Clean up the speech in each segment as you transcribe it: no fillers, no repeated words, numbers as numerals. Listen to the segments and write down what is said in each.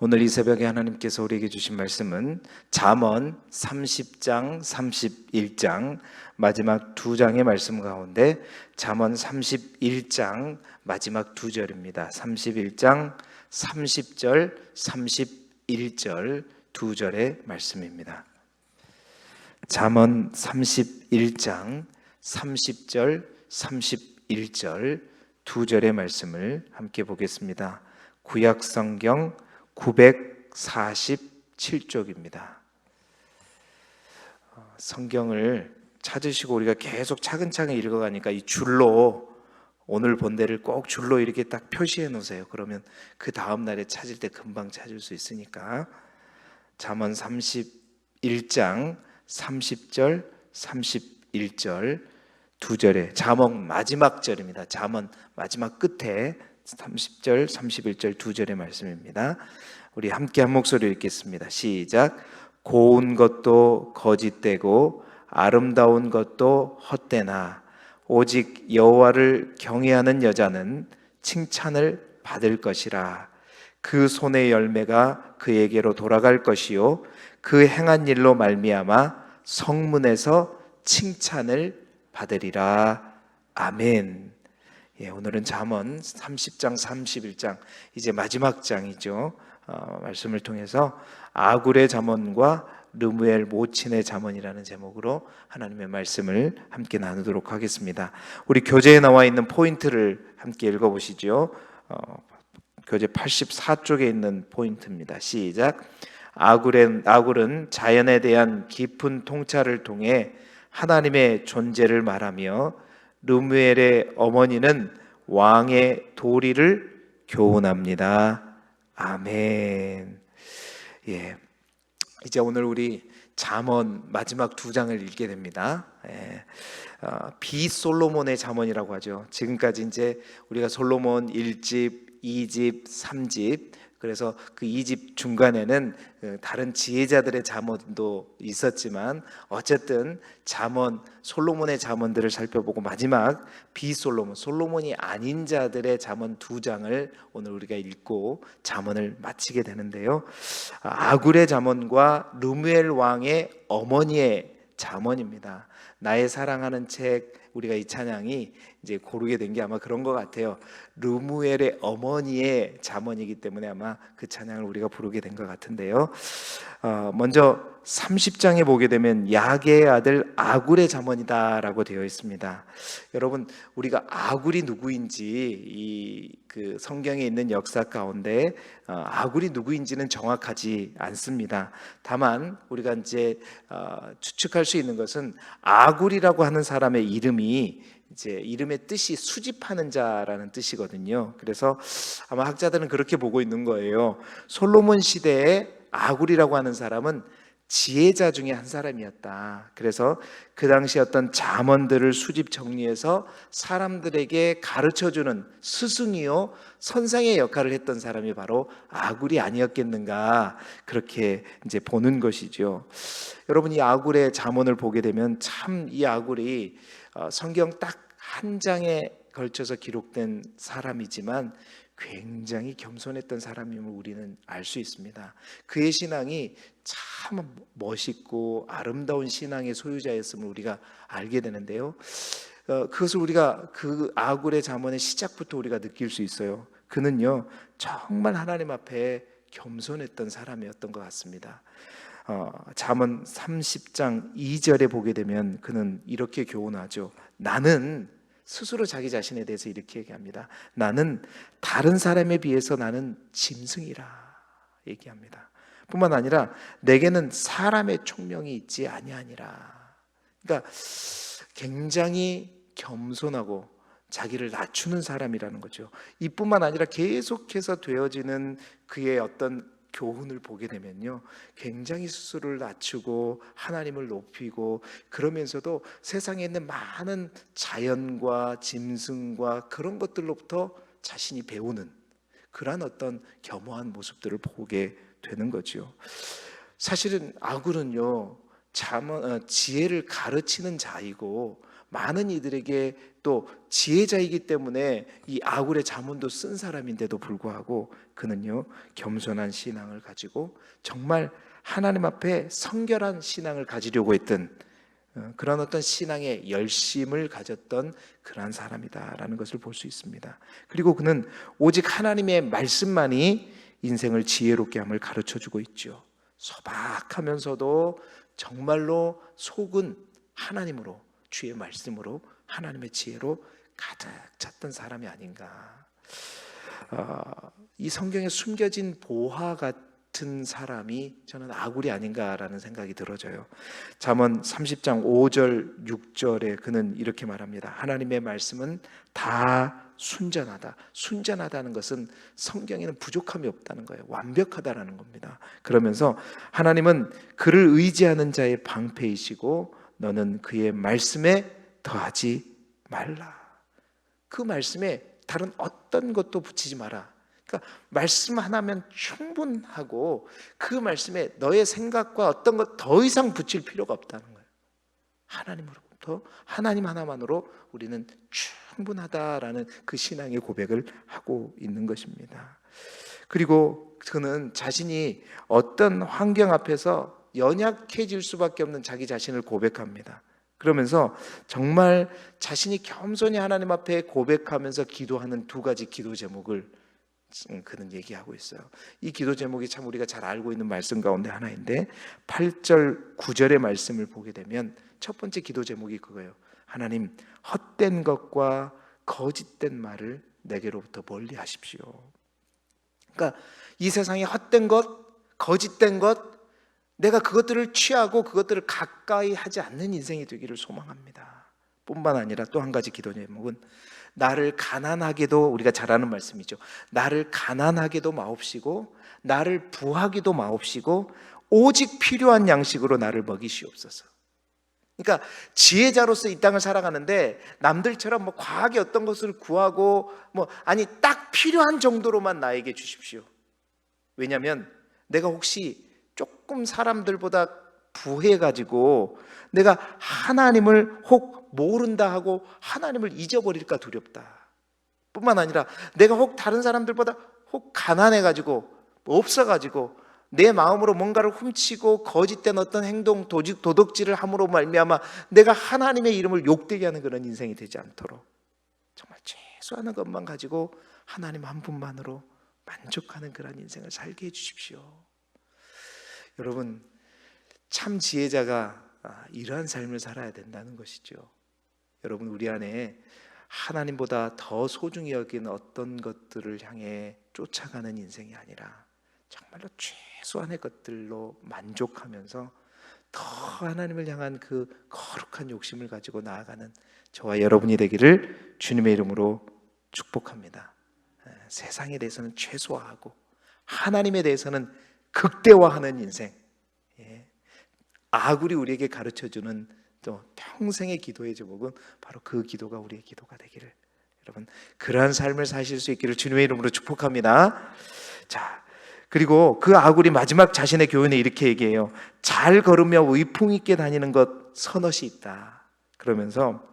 오늘 이 새벽에 하나님께서 우리에게 주신 말씀은 잠언 30장, 31장 마지막 두 장의 말씀 가운데 잠언 31장 마지막 두 절입니다. 31장 30절, 31절 두 절의 말씀입니다. 잠언 31장 30절, 31절 두 절의 말씀을 함께 보겠습니다. 구약 성경 947쪽입니다. 성경을 찾으시고 우리가 계속 차근차근 읽어가니까 이 줄로 오늘 본데를 꼭 줄로 이렇게 딱 표시해 놓으세요. 그러면 그 다음 날에 찾을 때 금방 찾을 수 있으니까. 잠언 31장 30절, 31절 두 절에 잠언 마지막 절입니다. 잠언 마지막 끝에 30절, 31절 두 절의 말씀입니다. 우리 함께 한 목소리로 읽겠습니다. 시작. 고운 것도 거짓되고 아름다운 것도 헛되나 오직 여호와를 경외하는 여자는 칭찬을 받을 것이라. 그 손의 열매가 그에게로 돌아갈 것이요 그 행한 일로 말미암아 성문에서 칭찬을 받으리라. 아멘. 오늘은 잠언 30장, 31장 이제 마지막 장이죠. 말씀을 통해서 아굴의 잠언과 르무엘 모친의 잠언이라는 제목으로 하나님의 말씀을 함께 나누도록 하겠습니다. 우리 교재에 나와 있는 포인트를 함께 읽어보시죠. 교재 84쪽에 있는 포인트입니다. 시작. 아굴은 자연에 대한 깊은 통찰을 통해 하나님의 존재를 말하며 르무엘의 어머니는 왕의 도리를 교훈합니다. 아멘. 이제 오늘 우리 잠언 마지막 두 장을 읽게 됩니다. 비솔로몬의 잠언이라고 하죠. 지금까지 이제 우리가 솔로몬 1집, 2집, 3집 그래서 그 2집 중간에는 다른 지혜자들의 잠언도 있었지만 어쨌든 잠언, 솔로몬의 잠언들을 살펴보고 마지막 비솔로몬, 솔로몬이 아닌 자들의 잠언 두 장을 오늘 우리가 읽고 잠언을 마치게 되는데요. 아굴의 잠언과 르무엘 왕의 어머니의 잠언입니다. 나의 사랑하는 책, 우리가 이 찬양이 이제 고르게 된 게 아마 그런 것 같아요. 르무엘의 어머니의 잠언이기 때문에 아마 그 찬양을 우리가 부르게 된 것 같은데요. 먼저 30장에 보게 되면 야게의 아들 아굴의 잠언이다라고 되어 있습니다. 여러분, 우리가 아굴이 누구인지 그 성경에 있는 역사 가운데 아굴이 누구인지는 정확하지 않습니다. 다만 우리가 이제 추측할 수 있는 것은 아굴이라고 하는 사람의 이름이 이제 이름의 뜻이 수집하는 자라는 뜻이거든요. 그래서 아마 학자들은 그렇게 보고 있는 거예요. 솔로몬 시대에 아굴이라고 하는 사람은 지혜자 중에 한 사람이었다. 그래서 그 당시 어떤 잠언들을 수집 정리해서 사람들에게 가르쳐주는 스승이요 선생의 역할을 했던 사람이 바로 아굴이 아니었겠는가, 그렇게 이제 보는 것이죠. 여러분, 이 아굴의 잠언을 보게 되면 참 이 아굴이 성경 딱 한 장에 걸쳐서 기록된 사람이지만 굉장히 겸손했던 사람임을 우리는 알 수 있습니다. 그의 신앙이 참 멋있고 아름다운 신앙의 소유자였음을 우리가 알게 되는데요. 그것을 우리가 그 아굴의 잠언의 시작부터 우리가 느낄 수 있어요. 그는요 정말 하나님 앞에 겸손했던 사람이었던 것 같습니다. 잠언 30장 2절에 보게 되면 그는 이렇게 교훈하죠. 나는, 스스로 자기 자신에 대해서 이렇게 얘기합니다. 나는 다른 사람에 비해서 나는 짐승이라 얘기합니다. 뿐만 아니라 내게는 사람의 총명이 있지 아니하니라. 그러니까 굉장히 겸손하고 자기를 낮추는 사람이라는 거죠. 이뿐만 아니라 계속해서 되어지는 그의 어떤 교훈을 보게 되면요 굉장히 스스로를 낮추고 하나님을 높이고, 그러면서도 세상에 있는 많은 자연과 짐승과 그런 것들로부터 자신이 배우는 그러한 어떤 겸허한 모습들을 보게 되는 거죠. 사실은 아굴은요 지혜를 가르치는 자이고 많은 이들에게 또 지혜자이기 때문에 이 아굴의 자문도 쓴 사람인데도 불구하고 그는요 겸손한 신앙을 가지고 정말 하나님 앞에 성결한 신앙을 가지려고 했던 그런 어떤 신앙의 열심을 가졌던 그러한 사람이다라는 것을 볼 수 있습니다. 그리고 그는 오직 하나님의 말씀만이 인생을 지혜롭게 함을 가르쳐주고 있죠. 소박하면서도 정말로 속은 하나님으로, 주의 말씀으로, 하나님의 지혜로 가득 찼던 사람이 아닌가. 이 성경에 숨겨진 보화 같은 사람이 저는 아굴이 아닌가라는 생각이 들어져요. 잠언 30장 5절 6절에 그는 이렇게 말합니다. 하나님의 말씀은 다 순전하다. 순전하다는 것은 성경에는 부족함이 없다는 거예요. 완벽하다라는 겁니다. 그러면서 하나님은 그를 의지하는 자의 방패이시고 너는 그의 말씀에 더하지 말라. 그 말씀에 다른 어떤 것도 붙이지 마라. 그러니까 말씀 하나면 충분하고 그 말씀에 너의 생각과 어떤 것 더 이상 붙일 필요가 없다는 거예요. 하나님으로부터 하나님 하나만으로 우리는 충분하다라는 그 신앙의 고백을 하고 있는 것입니다. 그리고 그는 자신이 어떤 환경 앞에서 연약해질 수밖에 없는 자기 자신을 고백합니다. 그러면서 정말 자신이 겸손히 하나님 앞에 고백하면서 기도하는 두 가지 기도 제목을 그는 얘기하고 있어요. 이 기도 제목이 참 우리가 잘 알고 있는 말씀 가운데 하나인데 8절 9절의 말씀을 보게 되면 첫 번째 기도 제목이 그거예요. 하나님, 헛된 것과 거짓된 말을 내게로부터 멀리 하십시오. 그러니까 이 세상에 헛된 것, 거짓된 것, 내가 그것들을 취하고 그것들을 가까이 하지 않는 인생이 되기를 소망합니다. 뿐만 아니라 또 한 가지 기도 제목은 나를 가난하게도, 우리가 잘 아는 말씀이죠. 나를 가난하게도 마옵시고 나를 부하게도 마옵시고 오직 필요한 양식으로 나를 먹이시옵소서. 그러니까 지혜자로서 이 땅을 살아가는데 남들처럼 뭐 과하게 어떤 것을 구하고 딱 필요한 정도로만 나에게 주십시오. 왜냐하면 내가 혹시 조금 사람들보다 부해가지고 내가 하나님을 혹 모른다 하고 하나님을 잊어버릴까 두렵다. 뿐만 아니라 내가 혹 다른 사람들보다 혹 가난해가지고 없어가지고 내 마음으로 뭔가를 훔치고 거짓된 어떤 행동, 도둑질을 함으로 말미암아 내가 하나님의 이름을 욕되게 하는 그런 인생이 되지 않도록 정말 최소한의 것만 가지고 하나님 한 분만으로 만족하는 그런 인생을 살게 해주십시오. 여러분, 참 지혜자가 이러한 삶을 살아야 된다는 것이죠. 여러분, 우리 안에 하나님보다 더 소중히 여기는 어떤 것들을 향해 쫓아가는 인생이 아니라 정말로 최소한의 것들로 만족하면서 더 하나님을 향한 그 거룩한 욕심을 가지고 나아가는 저와 여러분이 되기를 주님의 이름으로 축복합니다. 세상에 대해서는 최소화하고 하나님에 대해서는 극대화하는 인생, 아굴이 우리에게 가르쳐주는 또 평생의 기도의 제목은 바로 그 기도가 우리의 기도가 되기를, 여러분 그러한 삶을 사실 수 있기를 주님의 이름으로 축복합니다. 자, 그리고 그 아굴이 마지막 자신의 교훈에 이렇게 얘기해요. 잘 걸으며 위풍 있게 다니는 것 선엇이 있다. 그러면서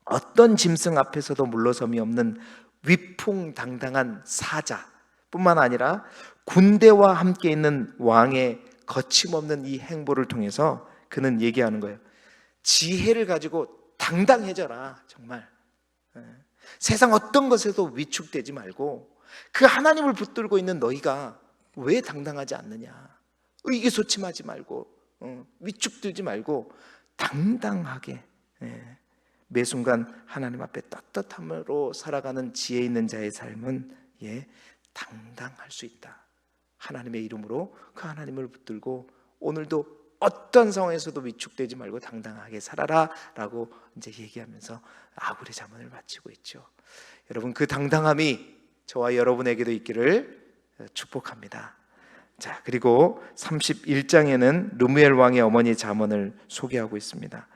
어떤 짐승 앞에서도 물러섬이 없는 위풍당당한 사자 뿐만 아니라 군대와 함께 있는 왕의 거침없는 이 행보를 통해서 그는 얘기하는 거예요. 지혜를 가지고 당당해져라. 정말 세상 어떤 것에도 위축되지 말고 그 하나님을 붙들고 있는 너희가 왜 당당하지 않느냐. 의기소침하지 말고 위축되지 말고 당당하게 매 순간 하나님 앞에 떳떳함으로 살아가는 지혜 있는 자의 삶은 당당할 수 있다. 하나님의 이름으로 그 하나님을 붙들고 오늘도 어떤 상황에서도 위축되지 말고 당당하게 살아라 라고 이제 얘기하면서 아굴의 잠언을 마치고 있죠. 여러분, 그 당당함이 저와 여러분에게도 있기를 축복합니다. 자, 그리고 31장에는 르무엘 왕의 어머니 잠언을 소개하고 있습니다.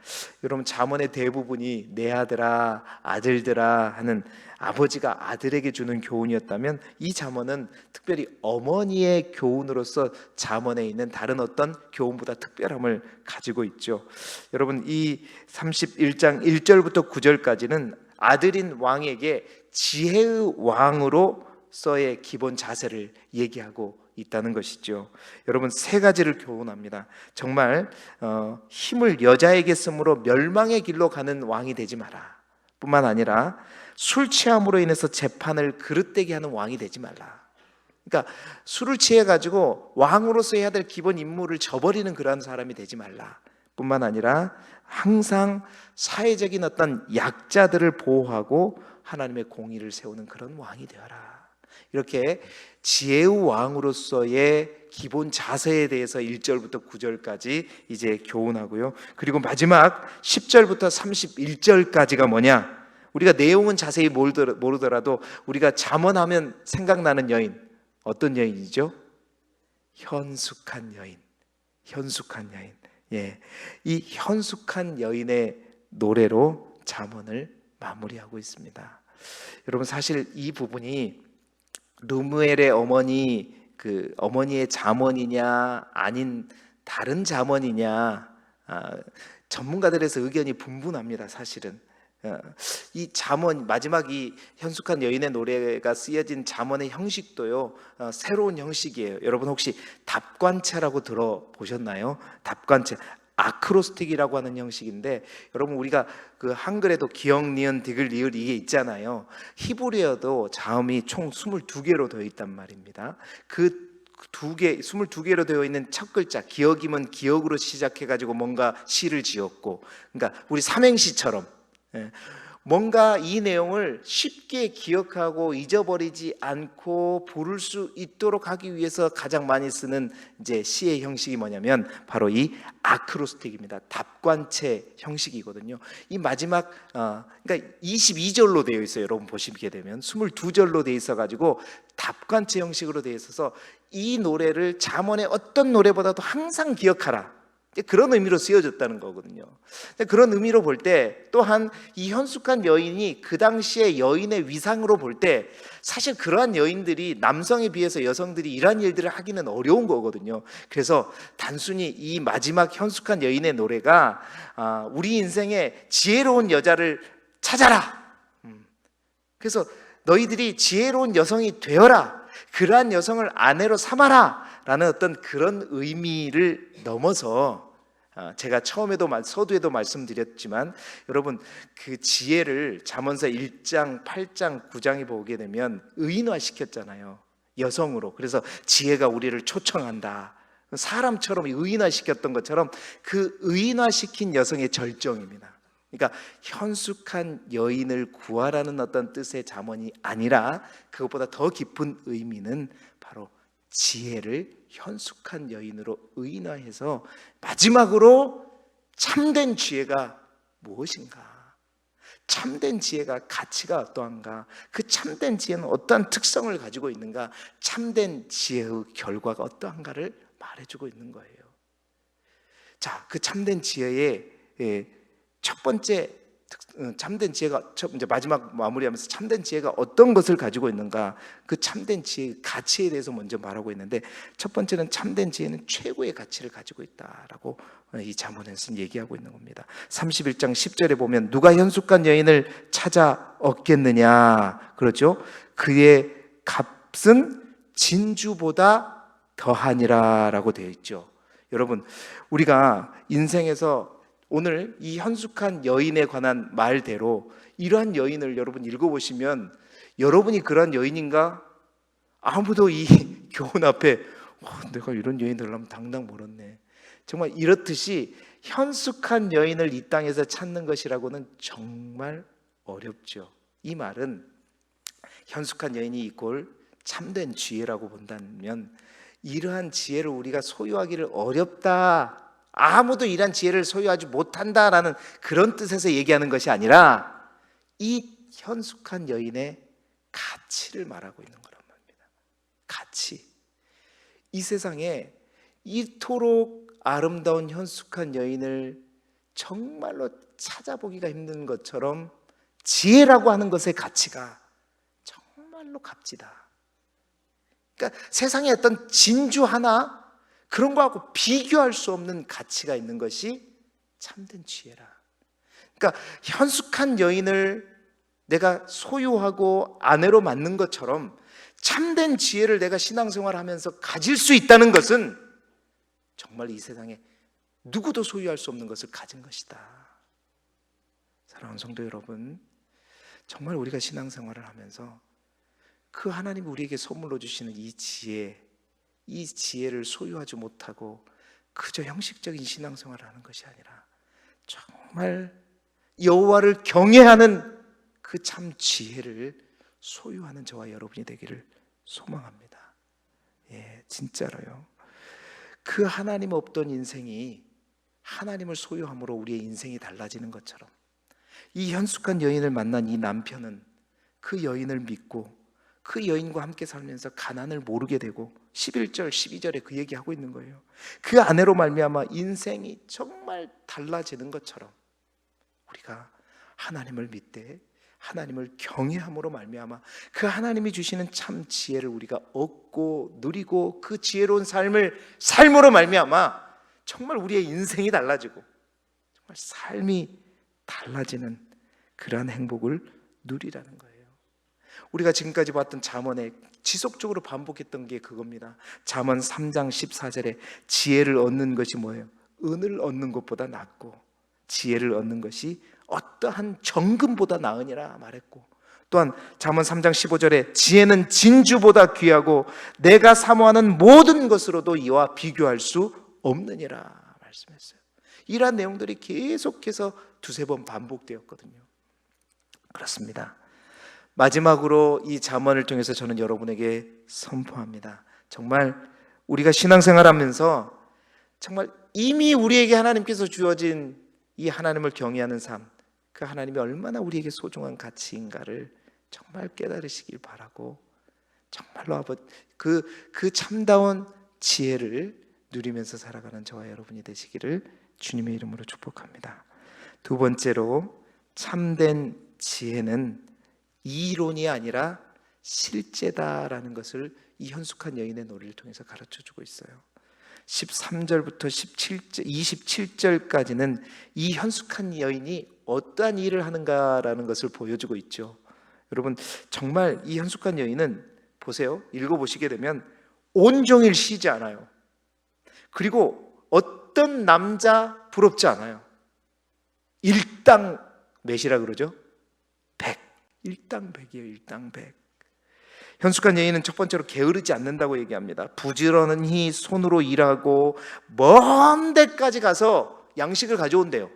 여러분, 잠언의 대부분이 내 아들아, 아들들아 하는 아버지가 아들에게 주는 교훈이었다면, 이 잠언은 특별히 어머니의 교훈으로서 잠언에 있는 다른 어떤 교훈보다 특별함을 가지고 있죠. 여러분, 이 31장 1절부터 9절까지는 아들인 왕에게 지혜의 왕으로서의 기본 자세를 얘기하고 있다는 것이죠. 여러분, 세 가지를 교훈합니다. 정말 힘을 여자에게 쓰므로 멸망의 길로 가는 왕이 되지 마라. 뿐만 아니라 술 취함으로 인해서 재판을 그릇되게 하는 왕이 되지 말라. 그러니까 술을 취해 가지고 왕으로서 해야 될 기본 임무를 저버리는 그러한 사람이 되지 말라. 뿐만 아니라 항상 사회적인 어떤 약자들을 보호하고 하나님의 공의를 세우는 그런 왕이 되어라. 이렇게 지혜의 왕으로서의 기본 자세에 대해서 1절부터 9절까지 이제 교훈하고요. 그리고 마지막 10절부터 31절까지가 뭐냐? 우리가 내용은 자세히 모르더라도 우리가 잠언하면 생각나는 여인, 어떤 여인이죠? 현숙한 여인. 현숙한 여인. 예, 이 현숙한 여인의 노래로 잠언을 마무리하고 있습니다. 여러분, 사실 이 부분이 르무엘의 어머니, 그 어머니의 잠언이냐 아닌 다른 잠언이냐, 전문가들에서 의견이 분분합니다. 사실은 이 잠언, 마지막 이 현숙한 여인의 노래가 쓰여진 잠언의 형식도요, 새로운 형식이에요. 여러분, 혹시 답관체라고 들어보셨나요? 답관체, 아크로스틱이라고 하는 형식인데, 여러분, 우리가 그 한글에도 기역, 니은, 디귿, 리을 이게 있잖아요. 히브리어도 자음이 총 22개로 되어 있단 말입니다. 그 22개로 되어 있는 첫 글자, 기역이면 기역으로 시작해가지고 뭔가 시를 지었고, 그러니까 우리 삼행시처럼 뭔가 이 내용을 쉽게 기억하고 잊어버리지 않고 부를 수 있도록 하기 위해서 가장 많이 쓰는 이제 시의 형식이 뭐냐면 바로 이 아크로스틱입니다. 답관체 형식이거든요. 이 마지막 그러니까 22절로 되어 있어요. 여러분 보시게 되면 22절로 되어 있어 가지고 답관체 형식으로 되어 있어서 이 노래를 잠언의 어떤 노래보다도 항상 기억하라, 그런 의미로 쓰여졌다는 거거든요. 그런 의미로 볼 때 또한 이 현숙한 여인이 그 당시의 여인의 위상으로 볼 때 사실 그러한 여인들이 남성에 비해서 여성들이 이러한 일들을 하기는 어려운 거거든요. 그래서 단순히 이 마지막 현숙한 여인의 노래가 우리 인생에 지혜로운 여자를 찾아라, 그래서 너희들이 지혜로운 여성이 되어라, 그러한 여성을 아내로 삼아라 라는 어떤 그런 의미를 넘어서, 제가 처음에도 서두에도 말씀드렸지만 여러분, 그 지혜를 잠언서 1장, 8장, 9장에 보게 되면 의인화시켰잖아요. 여성으로. 그래서 지혜가 우리를 초청한다, 사람처럼 의인화시켰던 것처럼 그 의인화시킨 여성의 절정입니다. 그러니까 현숙한 여인을 구하라는 어떤 뜻의 잠언이 아니라 그것보다 더 깊은 의미는 바로 지혜를 현숙한 여인으로 의인화해서 마지막으로 참된 지혜가 무엇인가, 참된 지혜가 가치가 어떠한가, 그 참된 지혜는 어떠한 특성을 가지고 있는가, 참된 지혜의 결과가 어떠한가를 말해주고 있는 거예요. 자, 그 참된 지혜의 첫 번째 참된 지혜가, 이제 마지막 마무리하면서 참된 지혜가 어떤 것을 가지고 있는가, 그 참된 지혜의 가치에 대해서 먼저 말하고 있는데, 첫 번째는 참된 지혜는 최고의 가치를 가지고 있다라고 이 잠언에서 얘기하고 있는 겁니다. 31장 10절에 보면 누가 현숙한 여인을 찾아 얻겠느냐, 그렇죠? 그의 값은 진주보다 더하니라 라고 되어 있죠. 여러분, 우리가 인생에서 오늘 이 현숙한 여인에 관한 말대로 이러한 여인을 여러분 읽어보시면 여러분이 그러한 여인인가? 아무도 이 교훈 앞에 내가 이런 여인을 하면 당당 멀었네, 정말 이렇듯이 현숙한 여인을 이 땅에서 찾는 것이라고는 정말 어렵죠. 이 말은 현숙한 여인이 이꼴 참된 지혜라고 본다면 이러한 지혜를 우리가 소유하기를 어렵다, 아무도 이런 지혜를 소유하지 못한다라는 그런 뜻에서 얘기하는 것이 아니라 이 현숙한 여인의 가치를 말하고 있는 거란 말입니다. 가치. 이 세상에 이토록 아름다운 현숙한 여인을 정말로 찾아보기가 힘든 것처럼 지혜라고 하는 것의 가치가 정말로 값지다. 그러니까 세상에 어떤 진주 하나 그런 거하고 비교할 수 없는 가치가 있는 것이 참된 지혜라. 그러니까 현숙한 여인을 내가 소유하고 아내로 맞는 것처럼 참된 지혜를 내가 신앙생활하면서 가질 수 있다는 것은 정말 이 세상에 누구도 소유할 수 없는 것을 가진 것이다. 사랑하는 성도 여러분, 정말 우리가 신앙생활을 하면서 그 하나님이 우리에게 선물로 주시는 이 지혜를 소유하지 못하고 그저 형식적인 신앙생활을 하는 것이 아니라 정말 여호와를 경외하는 그 참 지혜를 소유하는 저와 여러분이 되기를 소망합니다. 진짜로요. 그 하나님 없던 인생이 하나님을 소유함으로 우리의 인생이 달라지는 것처럼 이 현숙한 여인을 만난 이 남편은 그 여인을 믿고 그 여인과 함께 살면서 가난을 모르게 되고 11절, 12절에 그 얘기하고 있는 거예요. 그 아내로 말미암아 인생이 정말 달라지는 것처럼 우리가 하나님을 믿되 하나님을 경외함으로 말미암아 그 하나님이 주시는 참 지혜를 우리가 얻고 누리고 그 지혜로운 삶으로 말미암아 정말 우리의 인생이 달라지고 정말 삶이 달라지는 그러한 행복을 누리라는 거예요. 우리가 지금까지 봤던 잠언에 지속적으로 반복했던 게 그겁니다. 잠언 3장 14절에 지혜를 얻는 것이 뭐예요? 은을 얻는 것보다 낫고 지혜를 얻는 것이 어떠한 정금보다 나으니라 말했고, 또한 잠언 3장 15절에 지혜는 진주보다 귀하고 내가 사모하는 모든 것으로도 이와 비교할 수 없느니라 말씀했어요. 이러한 내용들이 계속해서 두세 번 반복되었거든요. 그렇습니다. 마지막으로 이 잠언을 통해서 저는 여러분에게 선포합니다. 정말 우리가 신앙생활하면서 정말 이미 우리에게 하나님께서 주어진 이 하나님을 경외하는 삶, 그 하나님이 얼마나 우리에게 소중한 가치인가를 정말 깨달으시길 바라고, 정말로 그 참다운 지혜를 누리면서 살아가는 저와 여러분이 되시기를 주님의 이름으로 축복합니다. 두 번째로, 참된 지혜는 이론이 아니라 실제다라는 것을 이 현숙한 여인의 노래를 통해서 가르쳐주고 있어요. 13절부터 27절까지는 이 현숙한 여인이 어떠한 일을 하는가라는 것을 보여주고 있죠. 여러분, 정말 이 현숙한 여인은 보세요. 읽어보시게 되면 온종일 쉬지 않아요. 그리고 어떤 남자 부럽지 않아요. 일당 몇이라 그러죠? 100. 일당 100이에요. 일당 100. 현숙한 여인은 첫 번째로 게으르지 않는다고 얘기합니다. 부지런히 손으로 일하고 먼 데까지 가서 양식을 가져온대요.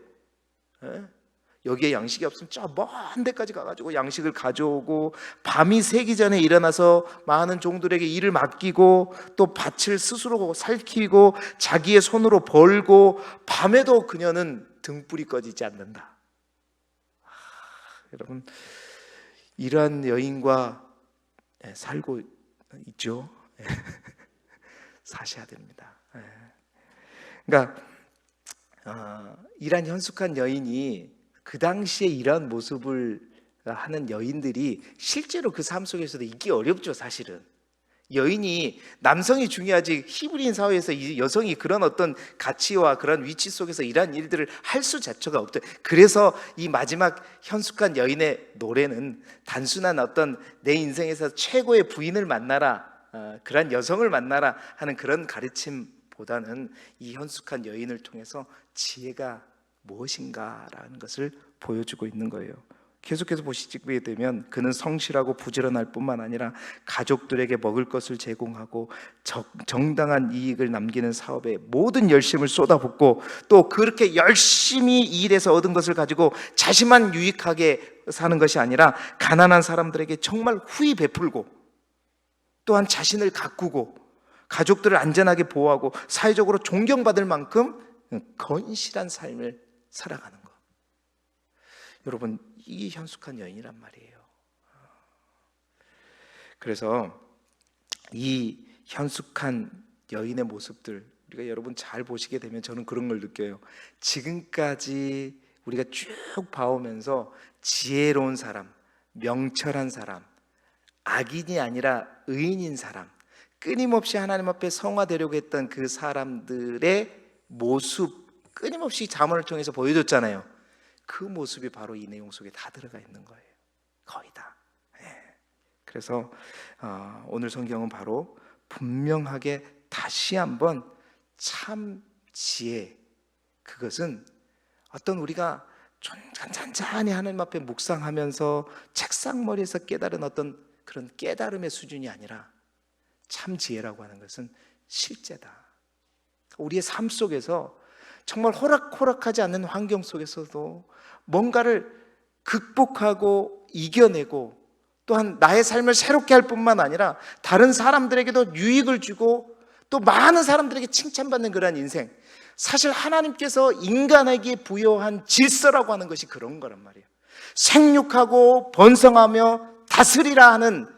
여기에 양식이 없으면 저 먼 데까지 가가지고 양식을 가져오고, 밤이 새기 전에 일어나서 많은 종들에게 일을 맡기고, 또 밭을 스스로 살피고 자기의 손으로 벌고, 밤에도 그녀는 등불이 꺼지지 않는다. 여러분, 이러한 여인과 살고 있죠. 사셔야 됩니다. 그러니까 이러한 현숙한 여인이 그 당시에 이러한 모습을 하는 여인들이 실제로 그 삶 속에서도 있기 어렵죠. 사실은 여인이, 남성이 중요하지 히브리인 사회에서 이 여성이 그런 어떤 가치와 그런 위치 속에서 이러한 일들을 할 수 자체가 없대. 그래서 이 마지막 현숙한 여인의 노래는 단순한 어떤 내 인생에서 최고의 부인을 만나라, 그런 여성을 만나라 하는 그런 가르침보다는 이 현숙한 여인을 통해서 지혜가 무엇인가라는 것을 보여주고 있는 거예요. 계속해서 보시게 되면 그는 성실하고 부지런할 뿐만 아니라 가족들에게 먹을 것을 제공하고 정당한 이익을 남기는 사업에 모든 열심을 쏟아붓고, 또 그렇게 열심히 일해서 얻은 것을 가지고 자신만 유익하게 사는 것이 아니라 가난한 사람들에게 정말 후히 베풀고, 또한 자신을 가꾸고 가족들을 안전하게 보호하고 사회적으로 존경받을 만큼 건실한 삶을 살아가는 것. 여러분, 이 현숙한 여인이란 말이에요. 그래서 이 현숙한 여인의 모습들 우리가 여러분 잘 보시게 되면 저는 그런 걸 느껴요. 지금까지 우리가 쭉 봐오면서 지혜로운 사람, 명철한 사람, 악인이 아니라 의인인 사람, 끊임없이 하나님 앞에 성화되려고 했던 그 사람들의 모습 끊임없이 잠언을 통해서 보여줬잖아요. 그 모습이 바로 이 내용 속에 다 들어가 있는 거예요. 거의 다. 그래서 오늘 성경은 바로 분명하게 다시 한번 참 지혜, 그것은 어떤 우리가 잔잔히 하나님 앞에 묵상하면서 책상머리에서 깨달은 어떤 그런 깨달음의 수준이 아니라 참 지혜라고 하는 것은 실제다. 우리의 삶 속에서 정말 호락호락하지 않는 환경 속에서도 뭔가를 극복하고 이겨내고 또한 나의 삶을 새롭게 할 뿐만 아니라 다른 사람들에게도 유익을 주고 또 많은 사람들에게 칭찬받는 그러한 인생, 사실 하나님께서 인간에게 부여한 질서라고 하는 것이 그런 거란 말이에요. 생육하고 번성하며 다스리라 하는,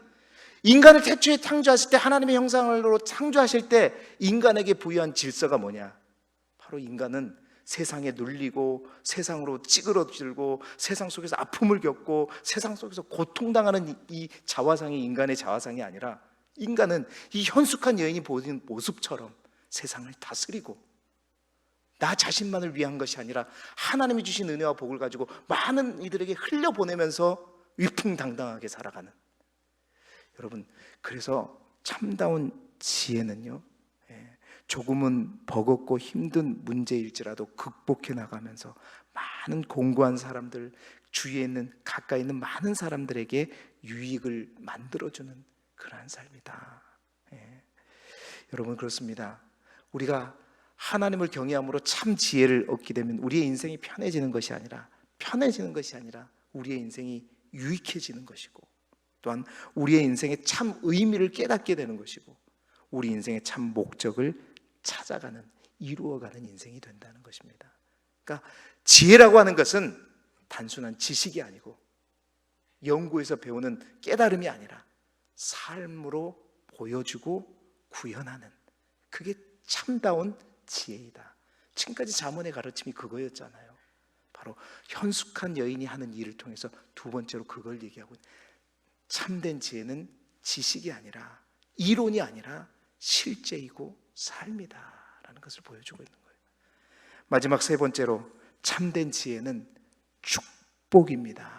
인간을 태초에 창조하실 때 하나님의 형상으로 창조하실 때 인간에게 부여한 질서가 뭐냐? 바로 인간은 세상에 눌리고 세상으로 찌그러들고 세상 속에서 아픔을 겪고 세상 속에서 고통당하는 이 자화상이 인간의 자화상이 아니라, 인간은 이 현숙한 여인이 보인 모습처럼 세상을 다스리고 나 자신만을 위한 것이 아니라 하나님이 주신 은혜와 복을 가지고 많은 이들에게 흘려보내면서 위풍당당하게 살아가는, 여러분, 그래서 참다운 지혜는요, 조금은 버겁고 힘든 문제일지라도 극복해 나가면서 많은 공고한 사람들, 주위에 있는 가까이 있는 많은 사람들에게 유익을 만들어주는 그러한 삶이다. 여러분, 그렇습니다. 우리가 하나님을 경외함으로 참 지혜를 얻게 되면 우리의 인생이 편해지는 것이 아니라 우리의 인생이 유익해지는 것이고, 또한 우리의 인생의 참 의미를 깨닫게 되는 것이고, 우리 인생의 참 목적을 찾아가는, 이루어가는 인생이 된다는 것입니다. 그러니까 지혜라고 하는 것은 단순한 지식이 아니고 연구에서 배우는 깨달음이 아니라 삶으로 보여주고 구현하는, 그게 참다운 지혜이다. 지금까지 잠언의 가르침이 그거였잖아요. 바로 현숙한 여인이 하는 일을 통해서 두 번째로 그걸 얘기하고, 참된 지혜는 지식이 아니라 이론이 아니라 실제이고 삶이다라는 것을 보여주고 있는 거예요. 마지막 세 번째로 참된 지혜는 축복입니다.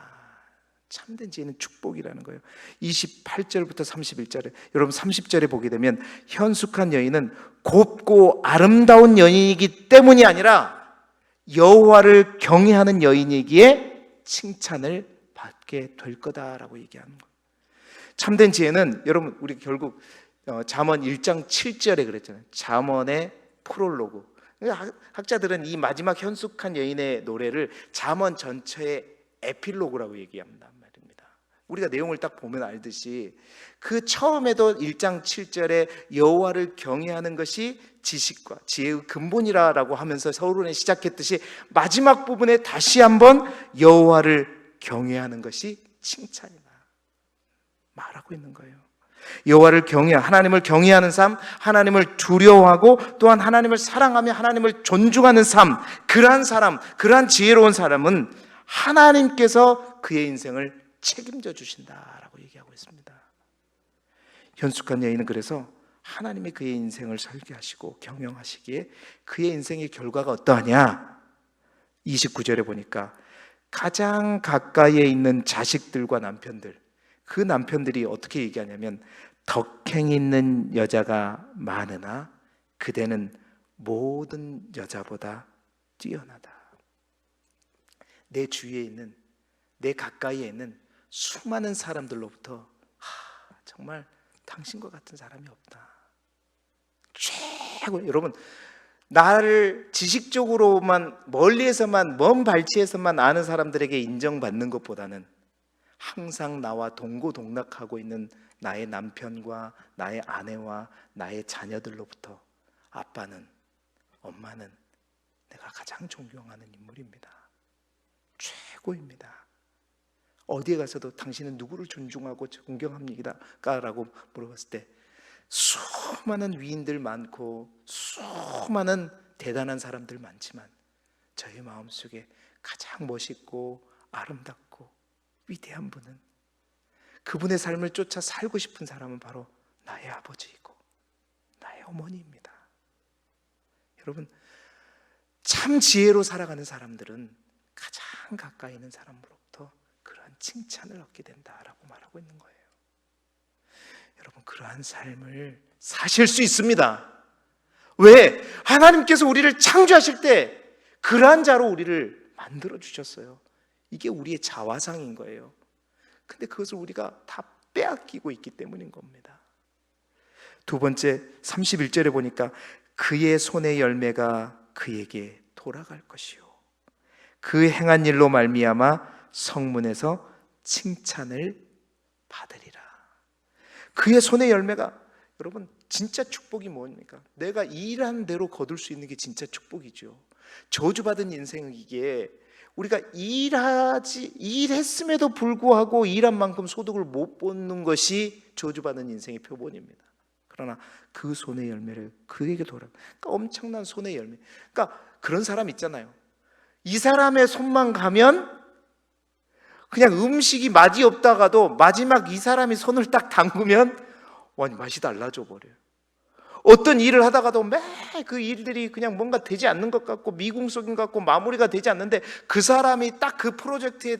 참된 지혜는 축복이라는 거예요. 28절부터 31절에, 여러분 30절에 보게 되면 현숙한 여인은 곱고 아름다운 여인이기 때문이 아니라 여호와를 경외하는 여인이기에 칭찬을 받게 될 거다라고 얘기하는 거예요. 참된 지혜는, 여러분, 우리 결국 잠언 1장 7절에 그랬잖아요. 잠언의 프롤로그. 학자들은 이 마지막 현숙한 여인의 노래를 잠언 전체의 에필로그라고 얘기합니다. 우리가 내용을 딱 보면 알듯이 그 처음에도 1장 7절에 여호와를 경외하는 것이 지식과 지혜의 근본이라고 하면서 서론에 시작했듯이 마지막 부분에 다시 한번 여호와를 경외하는 것이 칭찬이다 말하고 있는 거예요. 여호와를 하나님을 경외하는 삶, 하나님을 두려워하고 또한 하나님을 사랑하며 하나님을 존중하는 삶, 그러한 사람, 그러한 지혜로운 사람은 하나님께서 그의 인생을 책임져 주신다라고 얘기하고 있습니다. 현숙한 여인은 그래서 하나님이 그의 인생을 설계하시고 경영하시기에 그의 인생의 결과가 어떠하냐? 29절에 보니까 가장 가까이에 있는 자식들과 남편들, 그 남편들이 어떻게 얘기하냐면 덕행 있는 여자가 많으나 그대는 모든 여자보다 뛰어나다. 내 주위에 있는, 내 가까이에 있는 수많은 사람들로부터 정말 당신과 같은 사람이 없다. 최고. 여러분, 나를 지식적으로만 멀리에서만 먼 발치에서만 아는 사람들에게 인정받는 것보다는 항상 나와 동고동락하고 있는 나의 남편과 나의 아내와 나의 자녀들로부터 아빠는, 엄마는 내가 가장 존경하는 인물입니다. 최고입니다. 어디에 가서도 당신은 누구를 존중하고 존경합니까? 라고 물어봤을 때 수많은 위인들 많고 수많은 대단한 사람들 많지만 저희 마음속에 가장 멋있고 아름답고 위대한 분은, 그분의 삶을 쫓아 살고 싶은 사람은 바로 나의 아버지이고 나의 어머니입니다. 여러분, 참 지혜로 살아가는 사람들은 가장 가까이 있는 사람으로부터 그러한 칭찬을 얻게 된다라고 말하고 있는 거예요. 여러분, 그러한 삶을 사실 수 있습니다. 왜? 하나님께서 우리를 창조하실 때 그러한 자로 우리를 만들어 주셨어요. 이게 우리의 자화상인 거예요. 근데 그것을 우리가 다 빼앗기고 있기 때문인 겁니다. 두 번째, 31절에 보니까 그의 손의 열매가 그에게 돌아갈 것이요 그 행한 일로 말미암아 성문에서 칭찬을 받으리라. 그의 손의 열매가, 여러분, 진짜 축복이 뭡니까? 내가 일한 대로 거둘 수 있는 게 진짜 축복이죠. 저주받은 인생은 이게 우리가 일했음에도 불구하고 일한 만큼 소득을 못 받는 것이 저주받은 인생의 표본입니다. 그러나 그 손의 열매를 그에게 그러니까 엄청난 손의 열매. 그러니까 그런 사람 있잖아요. 이 사람의 손만 가면 그냥 음식이 맛이 없다가도 마지막 이 사람이 손을 딱 담그면 맛이 달라져 버려요. 어떤 일을 하다가도 매 그 일들이 그냥 뭔가 되지 않는 것 같고 미궁석인 것 같고 마무리가 되지 않는데 그 사람이 딱 그 프로젝트에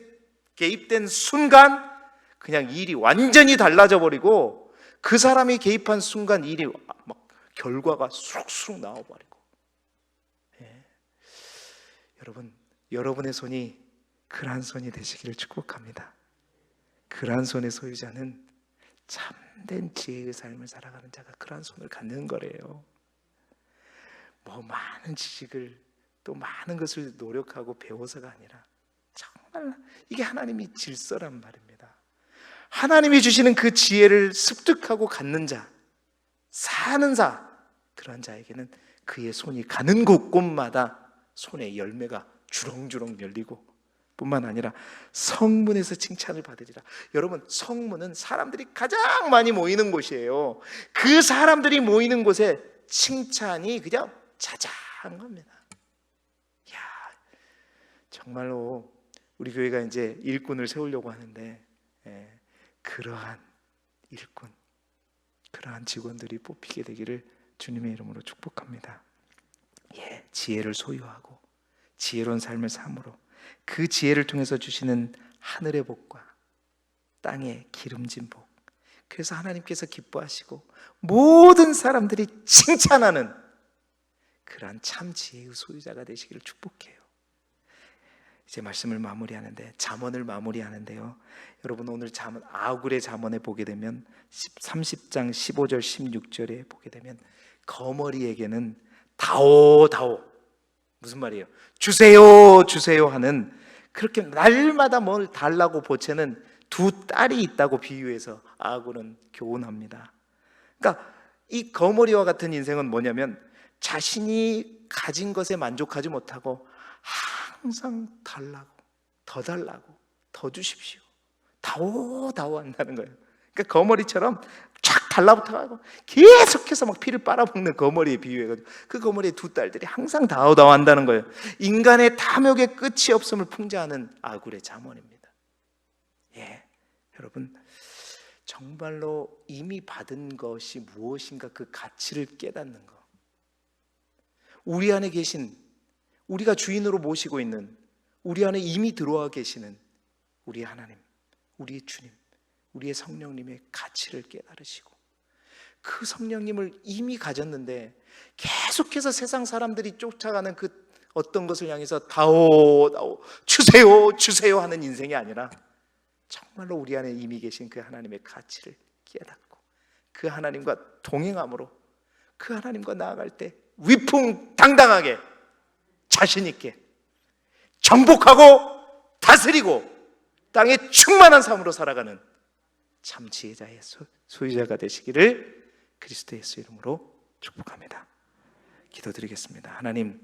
개입된 순간 그냥 일이 완전히 달라져 버리고, 그 사람이 개입한 순간 일이 막 결과가 수룩수룩 나와버리고. 여러분, 여러분의 손이 그러한 손이 되시기를 축복합니다. 그러한 손의 소유자는 참된 지혜의 삶을 살아가는 자가 그러한 손을 갖는 거래요. 많은 지식을 또 많은 것을 노력하고 배워서가 아니라 정말 이게 하나님이 질서란 말입니다. 하나님이 주시는 그 지혜를 습득하고 갖는 자, 사는 자, 그런 자에게는 그의 손이 가는 곳곳마다 손의 열매가 주렁주렁 열리고 뿐만 아니라 성문에서 칭찬을 받으리라. 여러분, 성문은 사람들이 가장 많이 모이는 곳이에요. 그 사람들이 모이는 곳에 칭찬이 그냥 자자한 겁니다. 이야, 정말로 우리 교회가 이제 일꾼을 세우려고 하는데 그러한 일꾼, 그러한 직원들이 뽑히게 되기를 주님의 이름으로 축복합니다. 지혜를 소유하고 지혜로운 삶을 삶으로 그 지혜를 통해서 주시는 하늘의 복과 땅의 기름진 복, 그래서 하나님께서 기뻐하시고 모든 사람들이 칭찬하는 그러한 참 지혜의 소유자가 되시기를 축복해요. 이제 말씀을 마무리하는데, 잠언을 마무리하는데요, 여러분 오늘 잠언, 아굴의 잠언에 보게 되면 30장 15절 16절에 보게 되면 거머리에게는 다오 무슨 말이에요? 주세요 주세요 하는, 그렇게 날마다 뭘 달라고 보채는 두 딸이 있다고 비유해서 아굴은 교훈합니다. 그러니까 이 거머리와 같은 인생은 뭐냐면 자신이 가진 것에 만족하지 못하고 항상 달라고, 더 주십시오, 다오 한다는 거예요. 그러니까 거머리처럼 쫙 달라붙어가고 계속해서 막 피를 빨아먹는 거머리에 비유해가지고 그 거머리의 두 딸들이 항상 다오 한다는 거예요. 인간의 탐욕의 끝이 없음을 풍자하는 아굴의 잠언입니다. 여러분, 정말로 이미 받은 것이 무엇인가 그 가치를 깨닫는 것, 우리 안에 계신, 우리가 주인으로 모시고 있는, 우리 안에 이미 들어와 계시는 우리 하나님, 우리의 주님, 우리의 성령님의 가치를 깨달으시고 그 성령님을 이미 가졌는데 계속해서 세상 사람들이 쫓아가는 그 어떤 것을 향해서 다오 주세요 하는 인생이 아니라 정말로 우리 안에 이미 계신 그 하나님의 가치를 깨닫고 그 하나님과 동행함으로 그 하나님과 나아갈 때 위풍당당하게 자신 있게 정복하고 다스리고 땅에 충만한 삶으로 살아가는 참 지혜자의 소유자가 되시기를 그리스도 예수 이름으로 축복합니다. 기도드리겠습니다. 하나님,